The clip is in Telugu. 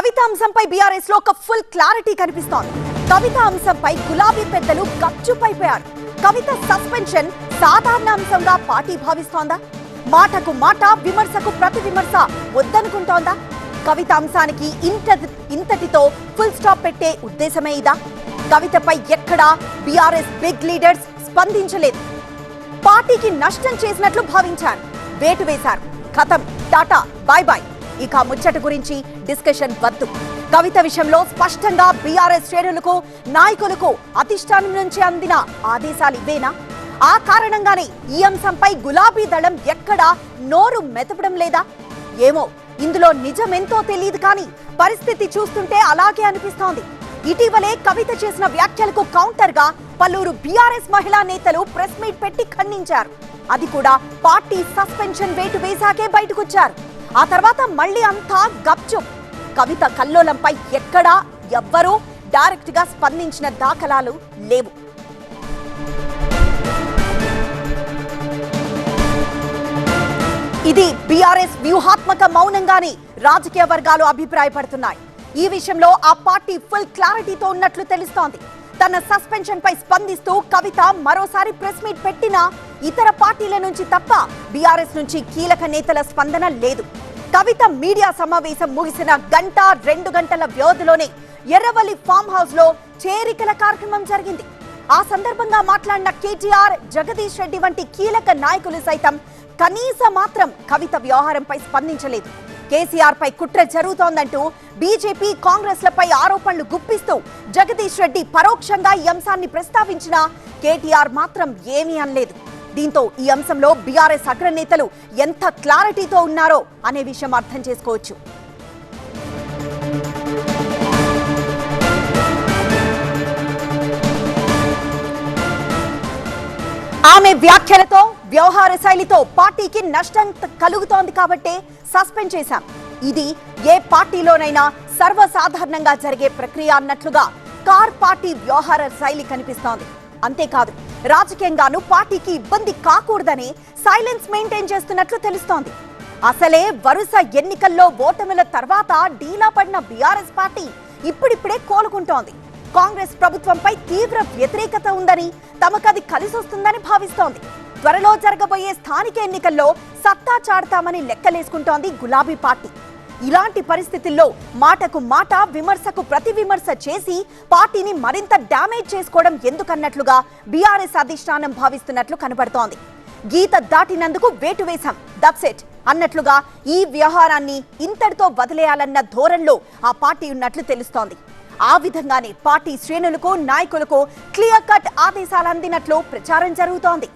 కవిత అంశంపై బీఆర్ఎస్ లో ఒక ఫుల్ క్లారిటీ కనిపిస్తోంది. కవిత అంశంపై గులాబీ పెద్దలు గప్చుపైపోయారు. కవిత సస్పెన్షన్ సాధారణ అంశంగా పార్టీ భావిస్తోందా? మాటకు మాట, విమర్శకు ప్రతి విమర్శ వద్దనుకుంటోందా? కవిత అంశానికి ఇంతటితో ఫుల్ స్టాప్ పెట్టే ఉద్దేశమే ఇదా? కవితపై ఎక్కడా బీఆర్ఎస్ బిగ్ లీడర్స్ స్పందించలేదు. పార్టీకి నష్టం చేసినట్లు భావించారు, వేటు వేశారు. ఖతం, టాటా, బాయ్ బాయ్. ఇక ముచ్చట గురించి డిస్కషన్ వద్దు. కవిత విషయంలో స్పష్టంగా బీఆర్ఎస్ శ్రేణులకు, నాయకులకు అధిష్టానం నుంచి అందిన ఆదేశాలు ఇవేనా? ఆ కారణంగానే ఈ అంశంపై గులాబీ దళం ఎక్కడా నోరు మెదపడం లేదా? ఏమో, ఇందులో నిజమెంతో తెలియదు, కానీ పరిస్థితి చూస్తుంటే అలాగే అనిపిస్తోంది. ఇటీవలే కవిత చేసిన వ్యాఖ్యలకు కౌంటర్ గా పలువురు బీఆర్ఎస్ మహిళా నేతలు ప్రెస్ మీట్ పెట్టి ఖండించారు. అది కూడా పార్టీ సస్పెన్షన్ వేటు వేశాకే బయటకొచ్చారు. ఆ తర్వాత మళ్లీ అంతా గప్చుప్. కవిత కల్లోలంపై ఎక్కడా ఎవ్వరూ డైరెక్ట్ గా స్పందించిన దాఖలాలు లేవు. ఇది బీఆర్ఎస్ వ్యూహాత్మక మౌనంగానే రాజకీయ వర్గాలు అభిప్రాయపడుతున్నాయి. ఈ విషయంలో ఆ పార్టీ ఫుల్ క్లారిటీతో ఉన్నట్లు తెలుస్తోంది. తన సస్పెన్షన్ పై స్పందిస్తూ కవిత మరోసారి ప్రెస్ మీట్ పెట్టినా ఇతర పార్టీల నుంచి తప్ప బీఆర్ఎస్ నుంచి కీలక నేతల స్పందన లేదు. కవిత మీడియా సమావేశం ముగిసిన గంట, 2 గంటల వ్యవధిలోనే ఎర్రవల్లి ఫామ్ హౌస్ లో చేరికల కార్యక్రమం జరిగింది. ఆ సందర్భంగా మాట్లాడిన కేటీఆర్, జగదీష్ రెడ్డి వంటి కీలక నాయకులు సైతం కనీస మాత్రం కవిత వ్యవహారంపై స్పందించలేదు. కేసీఆర్ పై కుట్ర జరుగుతోందంటూ బీజేపీ, కాంగ్రెస్ లపై ఆరోపణలు గుప్పిస్తూ జగదీష్ రెడ్డి పరోక్షంగా ఈ అంశాన్ని ప్రస్తావించినా కేటీఆర్ మాత్రం ఏమీ అనలేదు. దీంతో ఈ అంశంలో బీఆర్ఎస్ అగ్రనేతలు ఎంత క్లారిటీతో ఉన్నారో అనే విషయం అర్థం చేసుకోవచ్చు. ఆమె వ్యాఖ్యలతో, వ్యవహార శైలితో పార్టీకి నష్టం కలుగుతోంది కాబట్టే సస్పెండ్ చేశాం. ఇది ఏ పార్టీలోనైనా సర్వసాధారణంగా జరిగే ప్రక్రియ అన్నట్లుగా కార్ పార్టీ వ్యవహార శైలి కనిపిస్తోంది. అంతేకాదు, రాజకీయంగానూ పార్టీకి ఇబ్బంది కాకూడదని సైలెన్స్ మెయింటైన్ చేస్తున్నట్లు తెలుస్తోంది. అసలే వరుస ఎన్నికల్లో ఓటమిల తర్వాత డీలా పడిన బీఆర్ఎస్ పార్టీ ఇప్పుడిప్పుడే కోలుకుంటోంది. కాంగ్రెస్ ప్రభుత్వంపై తీవ్ర వ్యతిరేకత ఉందని, తమకది కలిసొస్తుందని భావిస్తోంది. త్వరలో జరగబోయే స్థానిక ఎన్నికల్లో సత్తా చాడతామని లెక్కలేసుకుంటోంది గులాబీ పార్టీ. ఇలాంటి పరిస్థితుల్లో మాటకు మాట, విమర్శకు ప్రతి విమర్శ చేసి పార్టీని మరింత డ్యామేజ్ చేసుకోవడం ఎందుకన్నట్లుగా బీఆర్ఎస్ అధిష్టానం భావిస్తున్నట్లు కనబడుతోంది. గీత దాటినందుకు వేటు వేశాం, దట్స్ ఇట్ అన్నట్లుగా ఈ వ్యవహారాన్ని ఇంతటితో వదిలేయాలన్న ధోరణిలో ఆ పార్టీ ఉన్నట్లు తెలుస్తోంది. ఆ విధంగానే పార్టీ శ్రేణులకు, నాయకులకు క్లియర్ కట్ ఆదేశాలు అందినట్లు ప్రచారం జరుగుతోంది.